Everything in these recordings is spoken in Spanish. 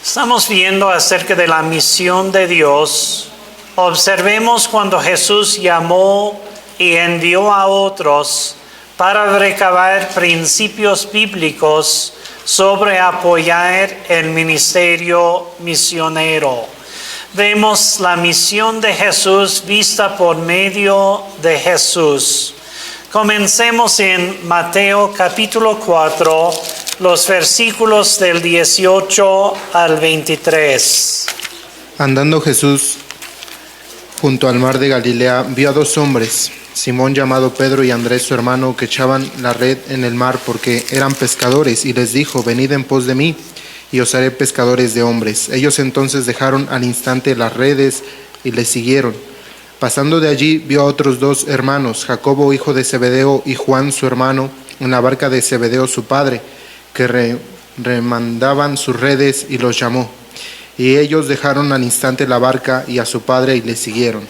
Estamos viendo acerca de la misión de Dios. Observemos cuando Jesús llamó y envió a otros para recabar principios bíblicos sobre apoyar el ministerio misionero. Vemos la misión de Jesús vista por medio de Jesús. Comencemos en Mateo capítulo 4, los versículos del 18 al 23. Andando Jesús junto al mar de Galilea, vio a dos hombres, Simón llamado Pedro y Andrés su hermano, que echaban la red en el mar porque eran pescadores, y les dijo: venid en pos de mí, y os haré pescadores de hombres. Ellos entonces dejaron al instante las redes y le siguieron. Pasando de allí, vio a otros dos hermanos, Jacobo hijo de Zebedeo y Juan su hermano, en la barca de Zebedeo su padre, que remandaban sus redes, y los llamó. Y ellos dejaron al instante la barca y a su padre, y le siguieron.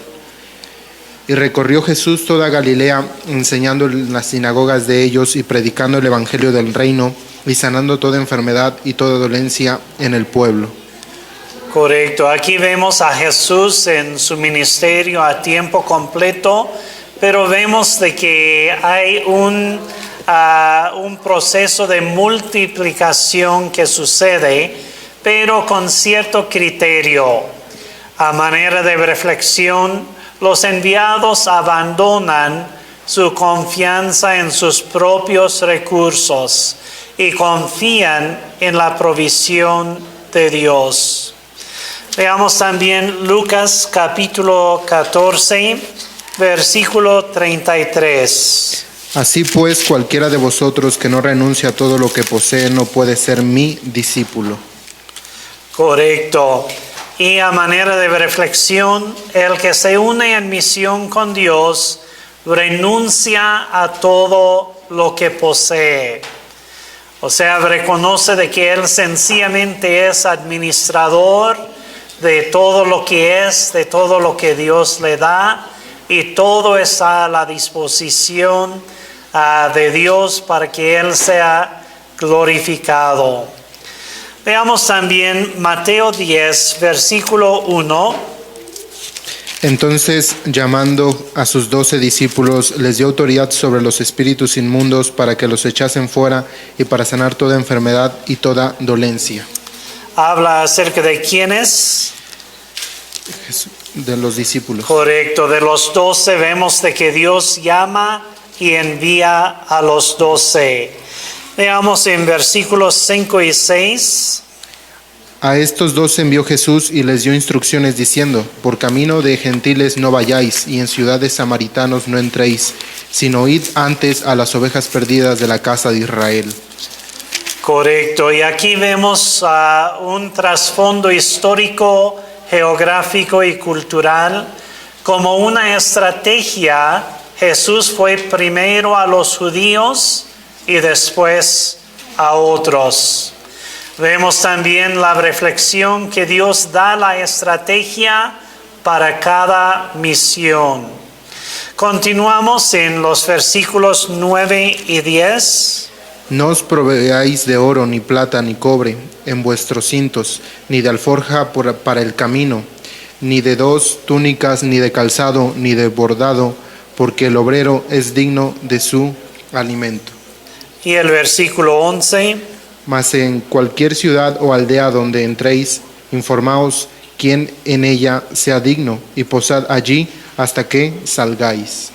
Y recorrió Jesús toda Galilea, enseñando en las sinagogas de ellos y predicando el evangelio del reino, y sanando toda enfermedad y toda dolencia en el pueblo. Correcto. Aquí vemos a Jesús en su ministerio a tiempo completo, pero vemos de que hay un proceso de multiplicación que sucede, pero con cierto criterio. A manera de reflexión, los enviados abandonan su confianza en sus propios recursos y confían en la provisión de Dios. Veamos también Lucas capítulo 14, versículo 33. Así pues, cualquiera de vosotros que no renuncie a todo lo que posee no puede ser mi discípulo. Correcto. Y a manera de reflexión, el que se une en misión con Dios renuncia a todo lo que posee. O sea, reconoce de que él sencillamente es administrador de todo lo que es, de todo lo que Dios le da, y todo está a la disposición de Dios para que él sea glorificado. Veamos también Mateo 10, versículo 1. Entonces, llamando a sus 12 discípulos, les dio autoridad sobre los espíritus inmundos para que los echasen fuera y para sanar toda enfermedad y toda dolencia. Habla acerca de quiénes. De los discípulos. Correcto, de los 12 vemos de que Dios llama y envía a los 12. Veamos en versículos 5 y 6. A estos 12 envió Jesús y les dio instrucciones diciendo: por camino de gentiles no vayáis, y en ciudades samaritanos no entréis, sino id antes a las ovejas perdidas de la casa de Israel. Correcto, y aquí vemos un trasfondo histórico, geográfico y cultural. Como una estrategia, Jesús fue primero a los judíos y después a otros. Vemos también la reflexión que Dios da la estrategia para cada misión. Continuamos en los versículos 9 y 10. No os proveáis de oro, ni plata, ni cobre en vuestros cintos, ni de alforja para el camino, ni de 2 túnicas, ni de calzado, ni de bordado, porque el obrero es digno de su alimento. Y el versículo 11. Mas en cualquier ciudad o aldea donde entréis, informaos quién en ella sea digno, y posad allí hasta que salgáis.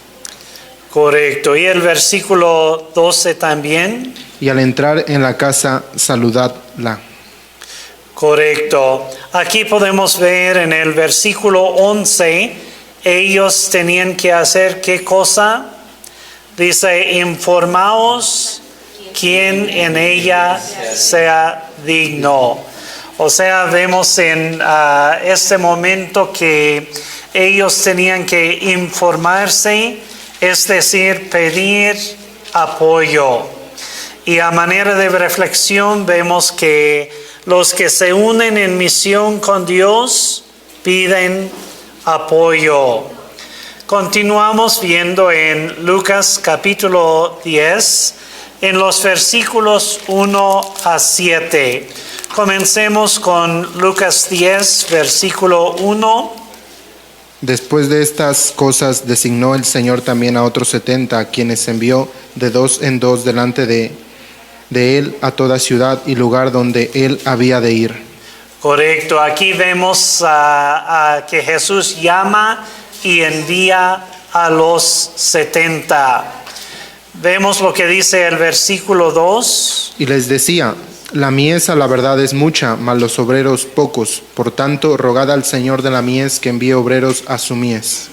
Correcto. Y el versículo 12 también. Y al entrar en la casa, saludadla. Correcto. Aquí podemos ver en el versículo 11, ellos tenían que hacer ¿qué cosa? Dice: informaos quién en ella sea digno. O sea, vemos en este momento que ellos tenían que informarse, es decir, pedir apoyo. Y a manera de reflexión vemos que los que se unen en misión con Dios piden apoyo. Continuamos viendo en Lucas capítulo 10, en los versículos 1 a 7. Comencemos con Lucas 10, versículo 1. Después de estas cosas designó el Señor también a otros 70, a quienes envió de dos en dos delante de él a toda ciudad y lugar donde él había de ir. Correcto, aquí vemos que Jesús llama y envía a los 70. Vemos lo que dice el versículo 2. Y les decía: la mies a la verdad es mucha, mas los obreros pocos. Por tanto, rogad al Señor de la mies que envíe obreros a su mies.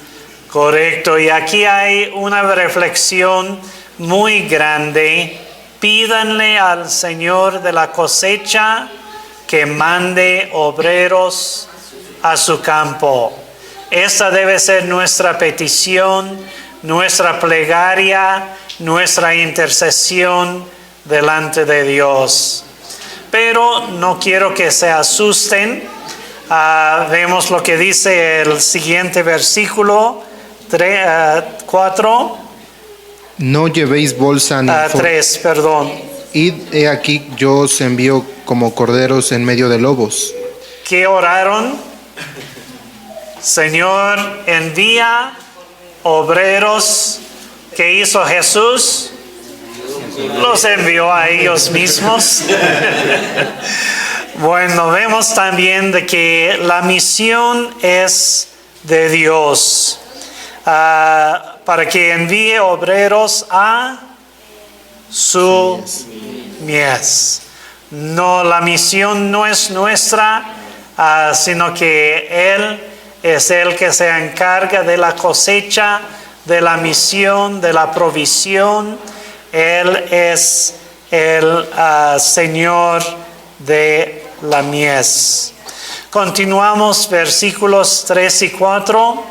Correcto, y aquí hay una reflexión muy grande. Pídanle al Señor de la cosecha que mande obreros a su campo. Esta debe ser nuestra petición, nuestra plegaria, nuestra intercesión delante de Dios. Pero no quiero que se asusten. Vemos lo que dice el siguiente versículo 4. No llevéis bolsa ni 3, perdón. Id, he aquí yo os envío como corderos en medio de lobos. ¿Qué oraron? Señor, envía obreros. ¿Qué hizo Jesús? Los envió a ellos mismos. Bueno, vemos también de que la misión es de Dios. Para que envíe obreros a su mies. No, la misión no es nuestra, sino que Él es el que se encarga de la cosecha, de la misión, de la provisión. Él es el Señor de la mies. Continuamos versículos 3 y 4.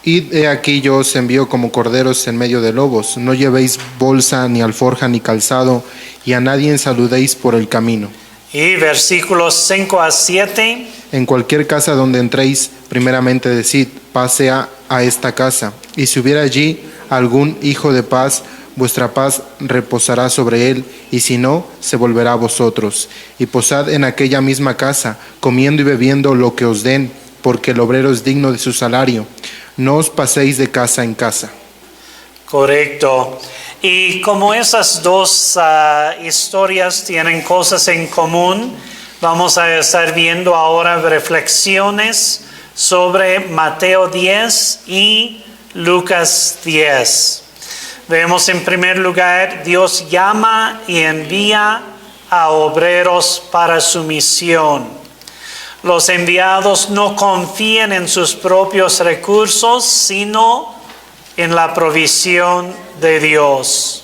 Id, he aquí yo os envío como corderos en medio de lobos. No llevéis bolsa, ni alforja, ni calzado, y a nadie saludéis por el camino. Y versículos 5 a 7. En cualquier casa donde entréis, primeramente decid: pase a esta casa. Y si hubiera allí algún hijo de paz, vuestra paz reposará sobre él, y si no, se volverá a vosotros. Y posad en aquella misma casa, comiendo y bebiendo lo que os den, porque el obrero es digno de su salario. No os paséis de casa en casa. Correcto. Y como esas dos historias tienen cosas en común, vamos a estar viendo ahora reflexiones sobre Mateo 10 y Lucas 10. Vemos en primer lugar, Dios llama y envía a obreros para su misión. Los enviados no confían en sus propios recursos, sino en la provisión de Dios.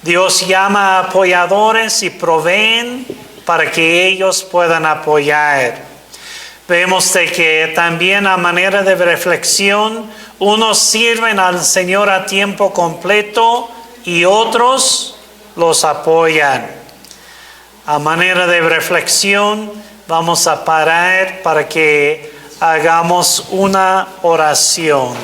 Dios llama a apoyadores y proveen para que ellos puedan apoyar. Vemos de que también a manera de reflexión, unos sirven al Señor a tiempo completo y otros los apoyan. A manera de reflexión, vamos a parar para que hagamos una oración.